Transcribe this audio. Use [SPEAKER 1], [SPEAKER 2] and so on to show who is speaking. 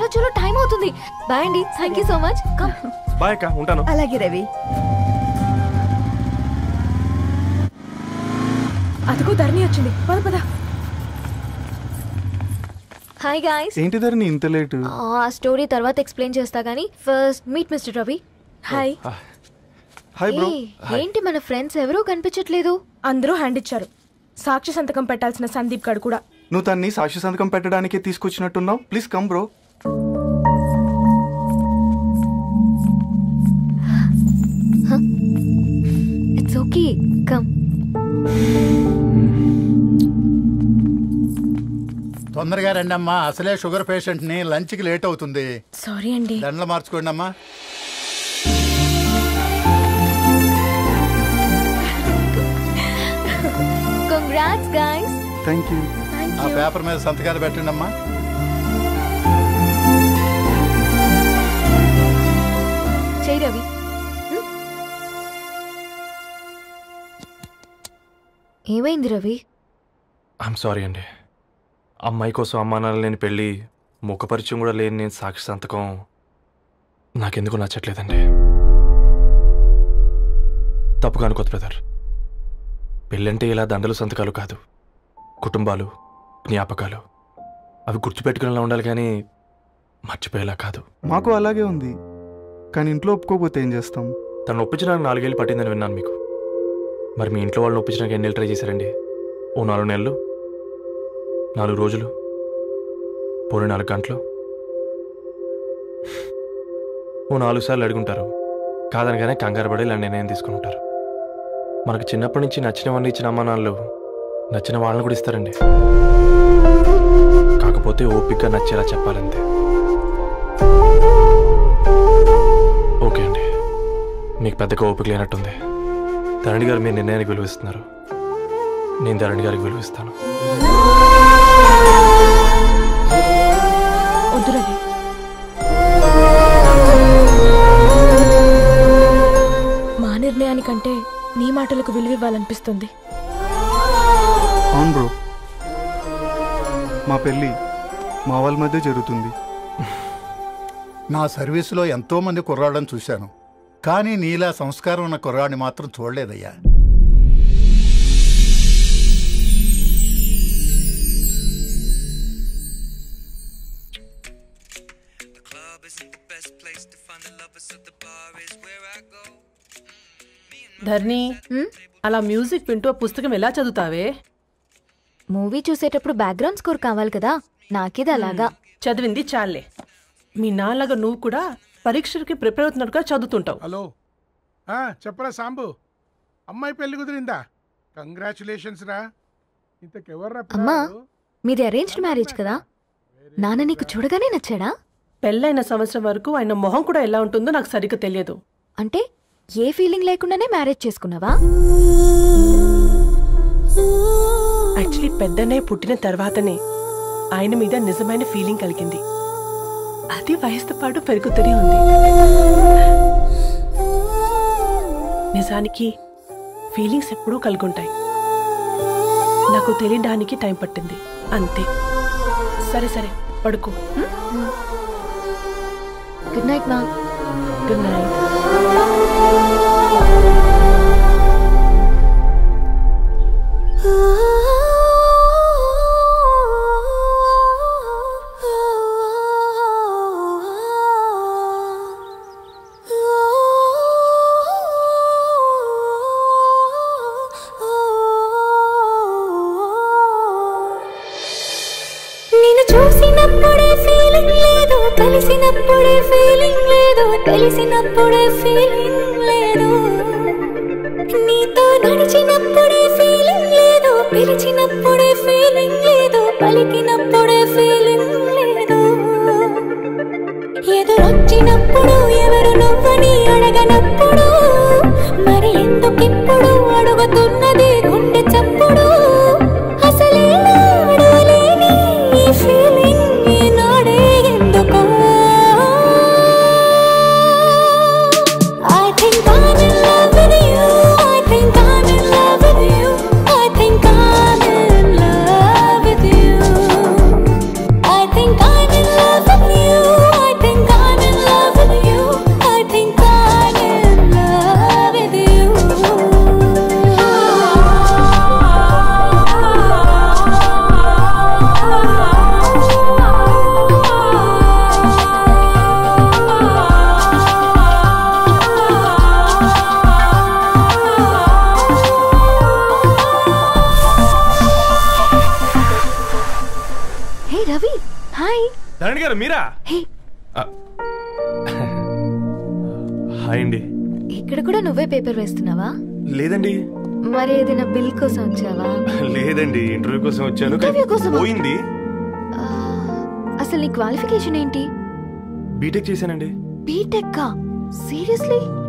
[SPEAKER 1] చలో చలో టైం అవుతుంది. బాయ్ అండి. Thank you so much.
[SPEAKER 2] Bye అక్క, ఉంటాను.
[SPEAKER 3] అలాగే రవి.
[SPEAKER 4] అదిగో ధరణి వచ్చింది. పద పద.
[SPEAKER 1] Hi guys.
[SPEAKER 2] ఏంటి ధరణి ఇంత లేట్?
[SPEAKER 1] ఆ స్టోరీ తర్వాత ఎక్స్ప్లెయిన్ చేస్తా గానీ first meet mister Ravi.
[SPEAKER 4] Hi.
[SPEAKER 2] Hi bro.
[SPEAKER 1] ఏంటి మన ఫ్రెండ్స్ ఎవరూ కనిపించట్లేదు?
[SPEAKER 4] అందరూ హ్యాండ్ ఇచ్చారు. సాక్షి సంతకం పెట్టాల్సిన సందీప్ గారు కూడా.
[SPEAKER 2] నువ్వు తన్ని సాక్షి సంతకం పెట్టడానికి తీసుకొచ్చినట్టున్నావు. Please come bro.
[SPEAKER 1] It's okay, come.
[SPEAKER 5] తొందరగా రండి అమ్మా, అసలే షుగర్ పేషెంట్ ని, లంచ్ కి లేట్ అవుతుంది.
[SPEAKER 4] సారీ అండి.
[SPEAKER 5] దండలు మార్చుకోండి అమ్మా.
[SPEAKER 1] Congrats guys.
[SPEAKER 2] Thank you.
[SPEAKER 5] ఆ పేపర్ మీద సంతకాలు పెట్టండి అమ్మా.
[SPEAKER 1] చెయ్ రవి. ఏమైంది రవి?
[SPEAKER 2] ఐఎమ్ సారీ అండి. అమ్మాయి కోసం అమ్మానాలు లేని పెళ్ళి, ముఖపరిచయం కూడా లేని నేను సాక్షి సంతకం నాకెందుకు నచ్చట్లేదండి. తప్పుగా అనుకోదు బ్రదర్. పెళ్ళంటే ఇలా దండలు సంతకాలు కాదు, కుటుంబాలు, జ్ఞాపకాలు. అవి గుర్తుపెట్టుకునేలా ఉండాలి కానీ మర్చిపోయేలా కాదు. మాకు అలాగే ఉంది, కానీ ఇంట్లో ఒప్పుకోకపోతే ఏం చేస్తాం? తను ఒప్పించడానికి 4 ఏళ్ళు పట్టిందని విన్నాను మీకు. మరి మీ ఇంట్లో వాళ్ళని ఒప్పించడానికి ఎన్ని ఏళ్ళు ట్రై చేశారండి? ఓ 4 నెలలు, 4 రోజులు, పోనీ 4 గంటలు, ఓ 4 సార్లు అడుగుంటారు. కాదనగానే కంగారు పడి ఇలా నిర్ణయం తీసుకుని ఉంటారు. మనకు చిన్నప్పటి నుంచి నచ్చినవన్నీ ఇచ్చిన అమ్మా నాన్నలు నచ్చిన వాళ్ళని కూడా ఇస్తారండి. కాకపోతే ఓపిక నచ్చేలా చెప్పాలంతే. ఓకే అండి, మీకు పెద్దగా ఓపిక లేనట్టుంది. ధరణి గారు మీ నిర్ణయానికి విలువిస్తున్నారు, నేను ధరణి గారికి విలువిస్తాను.
[SPEAKER 4] వద్దు రవి. మా నిర్ణయానికంటే నీ మాటలకు విలువివ్వాలనిపిస్తుంది.
[SPEAKER 2] అవును బ్రో, మా పెళ్ళి మా వాళ్ళ మధ్య జరుగుతుంది.
[SPEAKER 5] నా సర్వీసులో ఎంతో మంది కుర్రాళ్ళని చూశాను, కానీ నీలా సంస్కారం ఉన్న కుర్రాడిని మాత్రం చూడలేదయ్యా.
[SPEAKER 6] ధర్ని, అలా మ్యూజిక్ వింటూ పుస్తకం ఎలా చదువుతావే?
[SPEAKER 1] మూవీ చూసేటప్పుడు బ్యాక్గ్రౌండ్ స్కోర్ కావాలి కదా, నాకేది అలాగా.
[SPEAKER 6] చదివింది చాలే. మీ నాన్నగా నువ్వు కూడా పరీక్షలకి ప్రిపేర్ అవుతున్నట్టుగా చదువుతుంటావు.
[SPEAKER 7] హలో, చెప్పరా సాంబు, అమ్మాయి పెళ్లి కుదిరిందా? కంగ్రాచులేషన్స్ రా. ఇంతకెవర్రా?
[SPEAKER 1] అమ్మా, మీది అరేంజ్డ్ మ్యారేజ్ కదా, నాన్న నీకు చూడగానే నచ్చాడా?
[SPEAKER 6] పెళ్ళైన సంవత్సరం వరకు ఆయన మొహం కూడా ఎలా ఉంటుందో నాకు సరిగ్గా తెలియదు.
[SPEAKER 1] అంటే ఏ ఫీలింగ్ లేకుండానే మ్యారేజ్ చేసుకున్నావా?
[SPEAKER 6] యాక్చువల్లీ పెద్దనే పుట్టిన తర్వాతనే ఆయన మీద నిజమైన ఫీలింగ్ కలిగింది. అది వయసుతో పాటు పెరుగుతూనే ఉంది. నిజానికి ఫీలింగ్స్ ఎప్పుడూ కలుగుంటాయి, నాకు తెలియడానికి టైం పట్టింది అంతే. సరే సరే, పడుకో.
[SPEAKER 1] గుడ్ నైట్ మా.
[SPEAKER 6] Good night.
[SPEAKER 8] చూసినప్పుడే ఫీలింగ్ లేదు, కలిసినప్పుడే ఫీలింగ్ లేదు, తెలిసినప్పుడే ఫీలింగ్ లేదు, నీతో నడిచినప్పుడే ఫీలింగ్ లేదు, పిలిచినప్పుడే ఫీలింగ్ లేదు, పలికినప్పుడే ఫీలింగ్ లేదు, ఎదురొచ్చినప్పుడు ఎవరు నువ్వని అడగనప్పుడు మరి ఎందుకిప్పుడు అడుగుతున్నది గుండె చప్పుడు.
[SPEAKER 2] ధరణి గారు మీరా?
[SPEAKER 1] హే
[SPEAKER 2] హాయ్ అండి.
[SPEAKER 1] ఇక్కడ కూడా నువ్వే పేపర్ వేస్తున్నావా?
[SPEAKER 2] లేదండి.
[SPEAKER 1] మరి ఏదైనా బిల్ కోసం వచ్చావా?
[SPEAKER 2] లేదండి, ఇంటర్వ్యూ కోసం వచ్చాను.
[SPEAKER 1] ఇంటర్వ్యూ కోసమా?
[SPEAKER 2] పోయింది.
[SPEAKER 1] ఆ, అసలు నీ క్వాలిఫికేషన్ ఏంటి?
[SPEAKER 2] బీటెక్ చేశానండి.
[SPEAKER 1] బీటెక్? సీరియస్లీ?